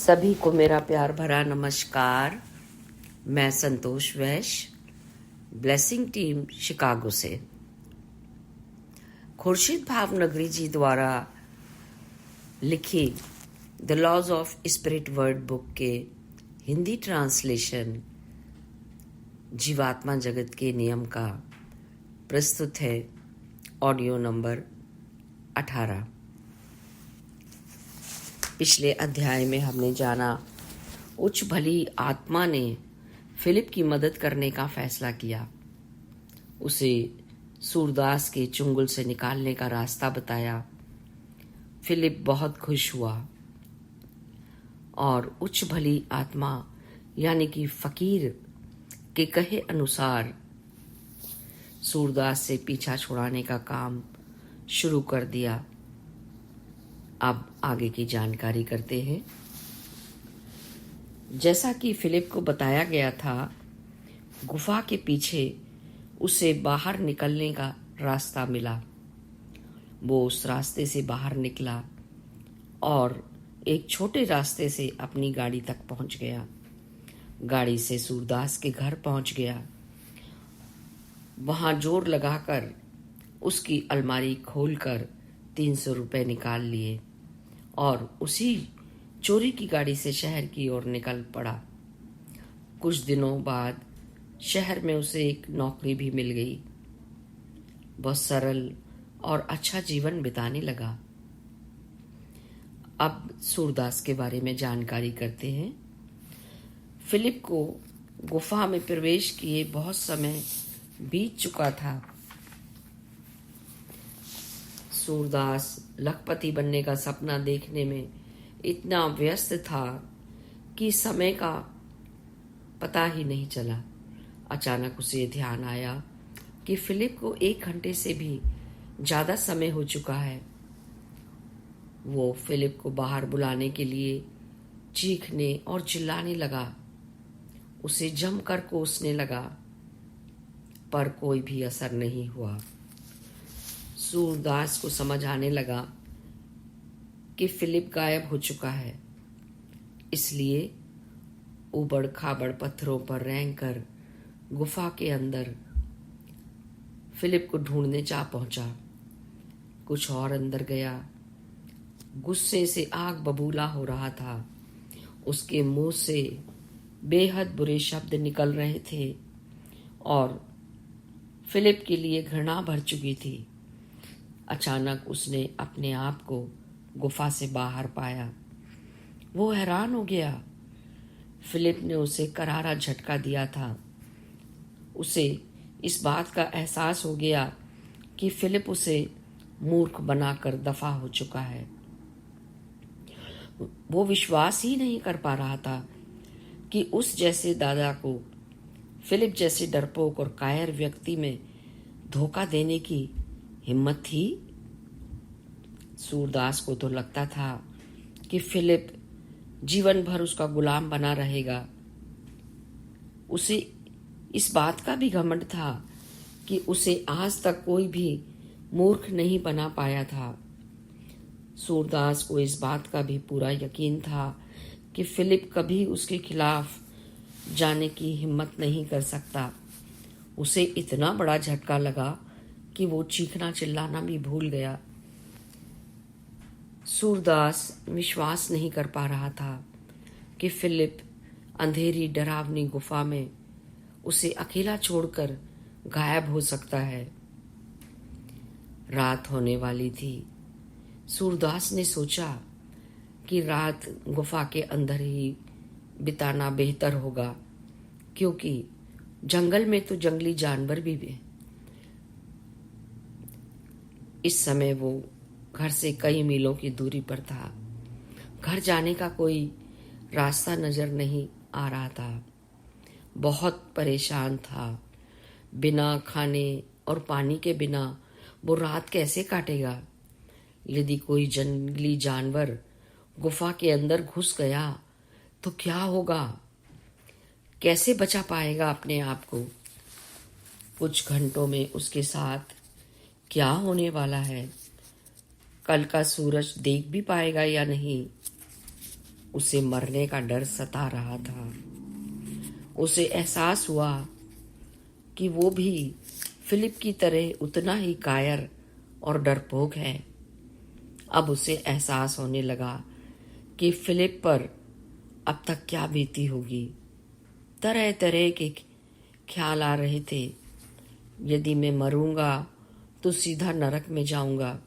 सभी को मेरा प्यार भरा नमस्कार। मैं संतोष वैश्य, ब्लेसिंग टीम शिकागो से। खुर्शीद भावनगरी जी द्वारा लिखी the laws of spirit world book के हिंदी ट्रांसलेशन जीवात्मा जगत के नियम का प्रस्तुत है ऑडियो नंबर 18। पिछले अध्याय में हमने जाना उच्च भली आत्मा ने फिलिप की मदद करने का फैसला किया, उसे सूरदास के चुंगल से निकालने का रास्ता बताया। फिलिप बहुत खुश हुआ और उच्च भली आत्मा यानी कि फकीर के कहे अनुसार सूरदास से पीछा छुड़ाने का काम शुरू कर दिया। अब आगे की जानकारी करते हैं। जैसा कि फिलिप को बताया गया था, गुफा के पीछे उसे बाहर निकलने का रास्ता मिला। वो उस रास्ते से बाहर निकला और एक छोटे रास्ते से अपनी गाड़ी तक पहुंच गया। गाड़ी से सूरदास के घर पहुंच गया। वहां जोर लगाकर उसकी अलमारी खोलकर 300 रुपए निकाल लिए और उसी चोरी की गाड़ी से शहर की ओर निकल पड़ा। कुछ दिनों बाद शहर में उसे एक नौकरी भी मिल गई। बहुत सरल और अच्छा जीवन बिताने लगा। अब सूरदास के बारे में जानकारी करते हैं। फिलिप को गुफा में प्रवेश किए बहुत समय बीत चुका था। सूरदास लखपति बनने का सपना देखने में इतना व्यस्त था कि समय का पता ही नहीं चला। अचानक उसे ध्यान आया कि फिलिप को 1 घंटे से भी ज्यादा समय हो चुका है। वो फिलिप को बाहर बुलाने के लिए चीखने और चिल्लाने लगा। उसे जमकर कोसने लगा, पर कोई भी असर नहीं हुआ। सूरदास को समझ आने लगा कि फिलिप गायब हो चुका है, इसलिए उबड़ खाबड़ पत्थरों पर रेंगकर गुफा के अंदर फिलिप को ढूंढने जा पहुंचा। कुछ और अंदर गया। गुस्से से आग बबूला हो रहा था। उसके मुंह से बेहद बुरे शब्द निकल रहे थे और फिलिप के लिए घृणा भर चुकी थी। अचानक उसने अपने आप को गुफा से बाहर पाया। वो हैरान हो गया। फिलिप ने उसे करारा झटका दिया था। उसे इस बात का एहसास हो गया कि फिलिप उसे मूर्ख बनाकर दफा हो चुका है। वो विश्वास ही नहीं कर पा रहा था कि उस जैसे दादा को फिलिप जैसे डरपोक और कायर व्यक्ति में धोखा देने की हिम्मत थी। सूरदास को तो लगता था कि फिलिप जीवन भर उसका गुलाम बना रहेगा। उसे इस बात का भी घमंड था कि उसे आज तक कोई भी मूर्ख नहीं बना पाया था। सूरदास को इस बात का भी पूरा यकीन था कि फिलिप कभी उसके खिलाफ जाने की हिम्मत नहीं कर सकता। उसे इतना बड़ा झटका लगा कि वो चीखना चिल्लाना भी भूल गया। सूरदास विश्वास नहीं कर पा रहा था कि फिलिप अंधेरी डरावनी गुफा में उसे अकेला छोड़कर गायब हो सकता है। रात होने वाली थी। सूरदास ने सोचा कि रात गुफा के अंदर ही बिताना बेहतर होगा, क्योंकि जंगल में तो जंगली जानवर भी हैं। इस समय वो घर से कई मीलों की दूरी पर था। घर जाने का कोई रास्ता नजर नहीं आ रहा था। बहुत परेशान था। बिना खाने और पानी के बिना वो रात कैसे काटेगा? यदि कोई जंगली जानवर गुफा के अंदर घुस गया तो क्या होगा? कैसे बचा पाएगा अपने आप को? कुछ घंटों में उसके साथ क्या होने वाला है? कल का सूरज देख भी पाएगा या नहीं? उसे मरने का डर सता रहा था। उसे एहसास हुआ कि वो भी फिलिप की तरह उतना ही कायर और डरपोक है। अब उसे एहसास होने लगा कि फिलिप पर अब तक क्या बीती होगी। तरह तरह के ख्याल आ रहे थे। यदि मैं मरूंगा तो सीधा नरक में जाऊंगा।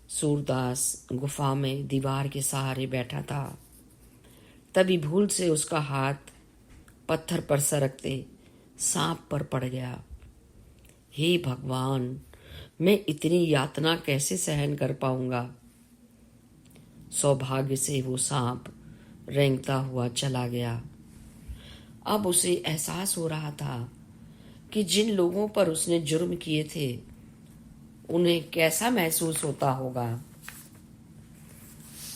सूरदास गुफा में दीवार के सहारे बैठा था। तभी भूल से उसका हाथ पत्थर पर सरकते सांप पर पड़ गया। हे भगवान, मैं इतनी यातना कैसे सहन कर पाऊंगा। सौभाग्य से वो सांप रेंगता हुआ चला गया। अब उसे एहसास हो रहा था कि जिन लोगों पर उसने जुर्म किए थे उन्हें कैसा महसूस होता होगा।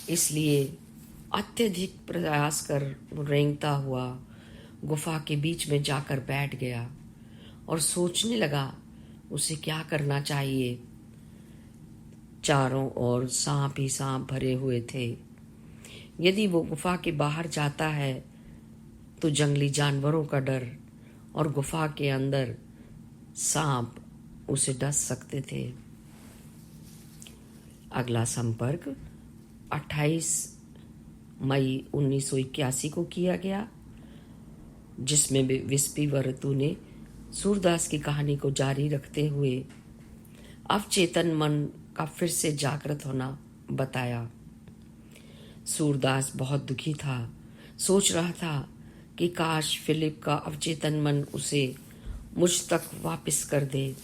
इसलिए अत्यधिक प्रयास कर रेंगता हुआ गुफा के बीच में जाकर बैठ गया और सोचने लगा उसे क्या करना चाहिए। चारों ओर सांप ही सांप भरे हुए थे। यदि वो गुफा के बाहर जाता है तो जंगली जानवरों का डर और गुफा के अंदर सांप उसे डस सकते थे। अगला संपर्क 28 मई 1981 को किया गया, जिसमें विस्पी वरतु ने सूरदास की कहानी को जारी रखते हुए अवचेतन मन का फिर से जागृत होना बताया। सूरदास बहुत दुखी था। सोच रहा था कि काश फिलिप का अवचेतन मन उसे मुझ तक वापस कर दे।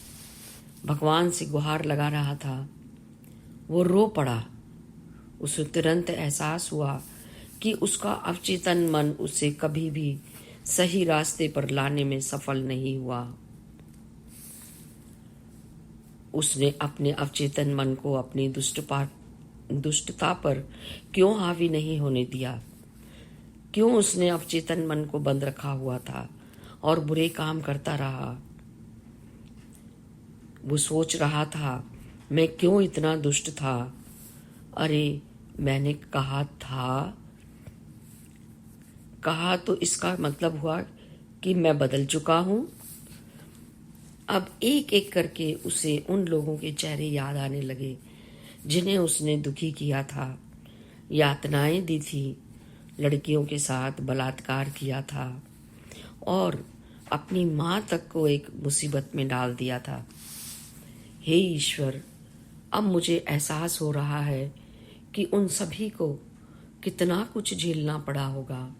भगवान से गुहार लगा रहा था। वो रो पड़ा। उसे तुरंत एहसास हुआ कि उसका अवचेतन मन उसे कभी भी सही रास्ते पर लाने में सफल नहीं हुआ। उसने अपने अवचेतन मन को अपनी दुष्टता पर क्यों हावी नहीं होने दिया? क्यों उसने अवचेतन मन को बंद रखा हुआ था और बुरे काम करता रहा? वो सोच रहा था, मैं क्यों इतना दुष्ट था? अरे, मैंने कहा तो इसका मतलब हुआ कि मैं बदल चुका हूं। अब एक एक करके उसे उन लोगों के चेहरे याद आने लगे जिन्हें उसने दुखी किया था, यातनाएं दी थी, लड़कियों के साथ बलात्कार किया था और अपनी माँ तक को एक मुसीबत में डाल दिया था। हे ईश्वर, अब मुझे एहसास हो रहा है कि उन सभी को कितना कुछ झेलना पड़ा होगा।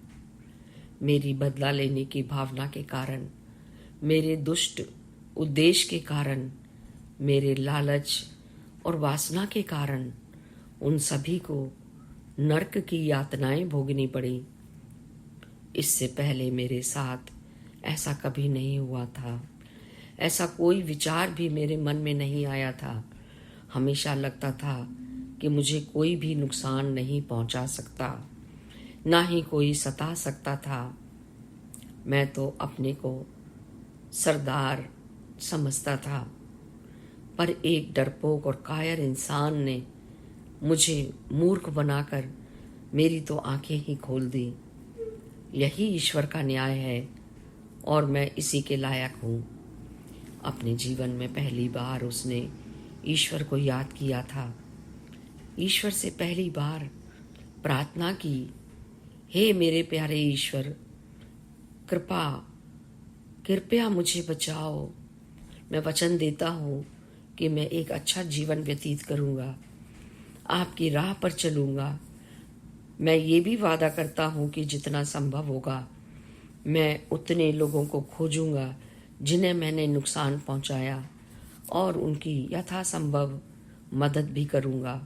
मेरी बदला लेने की भावना के कारण, मेरे दुष्ट उद्देश्य के कारण, मेरे लालच और वासना के कारण उन सभी को नरक की यातनाएं भोगनी पड़ी। इससे पहले मेरे साथ ऐसा कभी नहीं हुआ था। ऐसा कोई विचार भी मेरे मन में नहीं आया था। हमेशा लगता था कि मुझे कोई भी नुकसान नहीं पहुंचा सकता, ना ही कोई सता सकता था। मैं तो अपने को सरदार समझता था, पर एक डरपोक और कायर इंसान ने मुझे मूर्ख बनाकर मेरी तो आंखें ही खोल दी। यही ईश्वर का न्याय है और मैं इसी के लायक हूँ। अपने जीवन में पहली बार उसने ईश्वर को याद किया था। ईश्वर से पहली बार प्रार्थना की, हे मेरे प्यारे ईश्वर, कृपया मुझे बचाओ। मैं वचन देता हूँ कि मैं एक अच्छा जीवन व्यतीत करूँगा, आपकी राह पर चलूँगा। मैं ये भी वादा करता हूँ कि जितना संभव होगा मैं उतने लोगों को खोजूँगा जिन्हें मैंने नुकसान पहुँचाया और उनकी यथासंभव मदद भी करूँगा।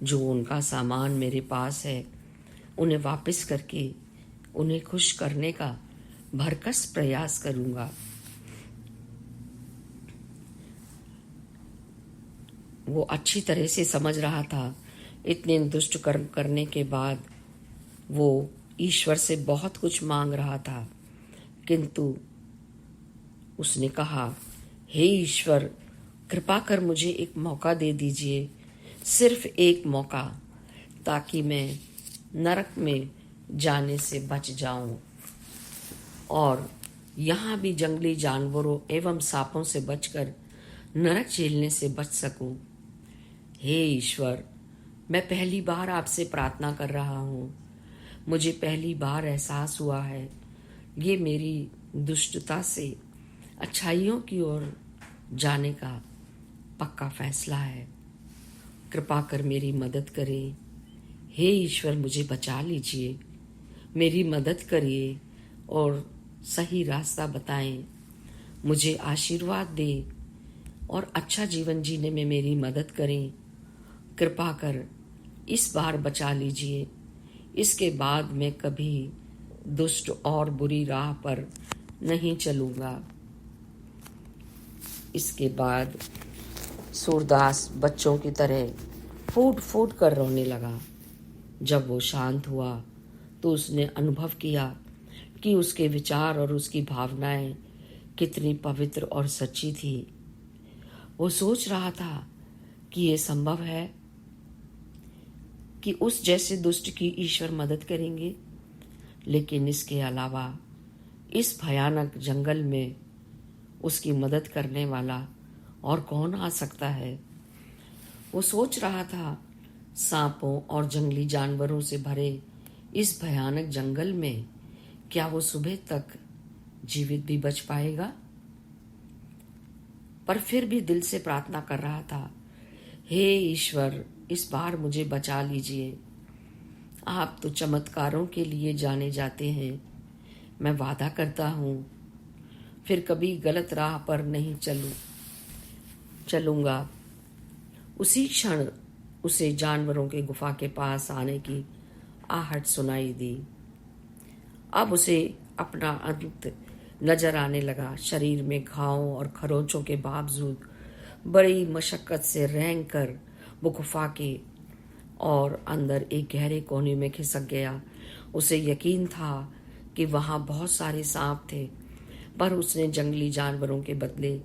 जो उनका सामान मेरे पास है उन्हें वापस करके उन्हें खुश करने का भरकस प्रयास करूँगा। वो अच्छी तरह से समझ रहा था इतने दुष्ट कर्म करने के बाद वो ईश्वर से बहुत कुछ मांग रहा था, किंतु उसने कहा, हे ईश्वर, कृपा कर मुझे एक मौका दे दीजिए, सिर्फ एक मौका, ताकि मैं नरक में जाने से बच जाऊं और यहाँ भी जंगली जानवरों एवं सांपों से बचकर नरक झेलने से बच सकूं। हे ईश्वर, मैं पहली बार आपसे प्रार्थना कर रहा हूँ। मुझे पहली बार एहसास हुआ है ये मेरी दुष्टता से अच्छाइयों की ओर जाने का पक्का फैसला है। कृपा कर मेरी मदद करें। हे ईश्वर, मुझे बचा लीजिए, मेरी मदद करिए और सही रास्ता बताएं। मुझे आशीर्वाद दें और अच्छा जीवन जीने में मेरी मदद करें। कृपा कर इस बार बचा लीजिए। इसके बाद मैं कभी दुष्ट और बुरी राह पर नहीं चलूँगा। इसके बाद सूरदास बच्चों की तरह फूट फूट कर रोने लगा। जब वो शांत हुआ तो उसने अनुभव किया कि उसके विचार और उसकी भावनाएं कितनी पवित्र और सच्ची थी। वो सोच रहा था कि ये संभव है कि उस जैसे दुष्ट की ईश्वर मदद करेंगे, लेकिन इसके अलावा इस भयानक जंगल में उसकी मदद करने वाला और कौन आ सकता है। वो सोच रहा था सांपों और जंगली जानवरों से भरे इस भयानक जंगल में क्या वो सुबह तक जीवित भी बच पाएगा। पर फिर भी दिल से प्रार्थना कर रहा था, हे ईश्वर, इस बार मुझे बचा लीजिए। आप तो चमत्कारों के लिए जाने जाते हैं। मैं वादा करता हूँ फिर कभी गलत राह पर नहीं चलूँगा। उसी क्षण उसे जानवरों के गुफा के पास आने की आहट सुनाई दी। अब उसे अपना अंत नजर आने लगा। शरीर में घावों और खरोंचों के बावजूद बड़ी मशक्कत से रेंग कर वो गुफा के और अंदर एक गहरे कोने में खिसक गया। उसे यकीन था कि वहां बहुत सारे सांप थे, पर उसने जंगली जानवरों के बदले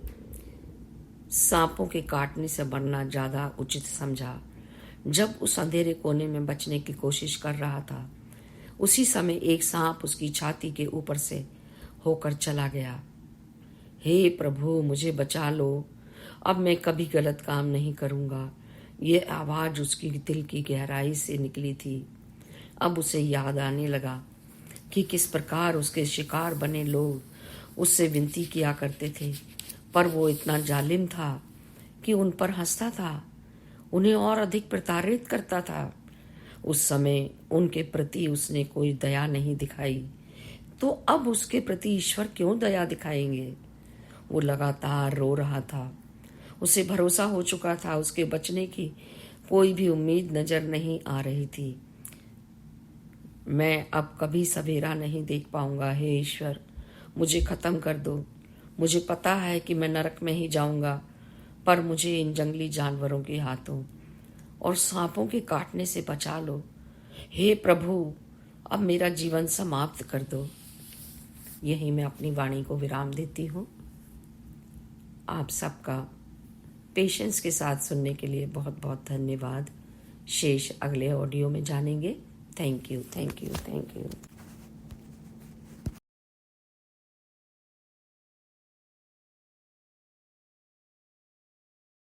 सांपों के काटने से मरना ज्यादा उचित समझा। जब उस अंधेरे कोने में बचने की कोशिश कर रहा था, उसी समय एक सांप उसकी छाती के ऊपर से होकर चला गया। हे प्रभु, मुझे बचा लो, अब मैं कभी गलत काम नहीं करूंगा। ये आवाज उसकी दिल की गहराई से निकली थी। अब उसे याद आने लगा कि किस प्रकार उसके शिकार बने लोग उससे विनती किया करते थे, पर वो इतना जालिम था कि उन पर हंसता था, उन्हें और अधिक प्रताड़ित करता था। उस समय उनके प्रति उसने कोई दया नहीं दिखाई, तो अब उसके प्रति ईश्वर क्यों दया दिखाएंगे। वो लगातार रो रहा था। उसे भरोसा हो चुका था उसके बचने की कोई भी उम्मीद नजर नहीं आ रही थी। मैं अब कभी सवेरा नहीं देख पाऊंगा। हे ईश्वर, मुझे खत्म कर दो। मुझे पता है कि मैं नरक में ही जाऊंगा, पर मुझे इन जंगली जानवरों के हाथों और सांपों के काटने से बचा लो। हे प्रभु, अब मेरा जीवन समाप्त कर दो। यही मैं अपनी वाणी को विराम देती हूँ। आप सबका पेशेंस के साथ सुनने के लिए बहुत बहुत धन्यवाद। शेष अगले ऑडियो में जानेंगे। Thank you, thank you, thank you.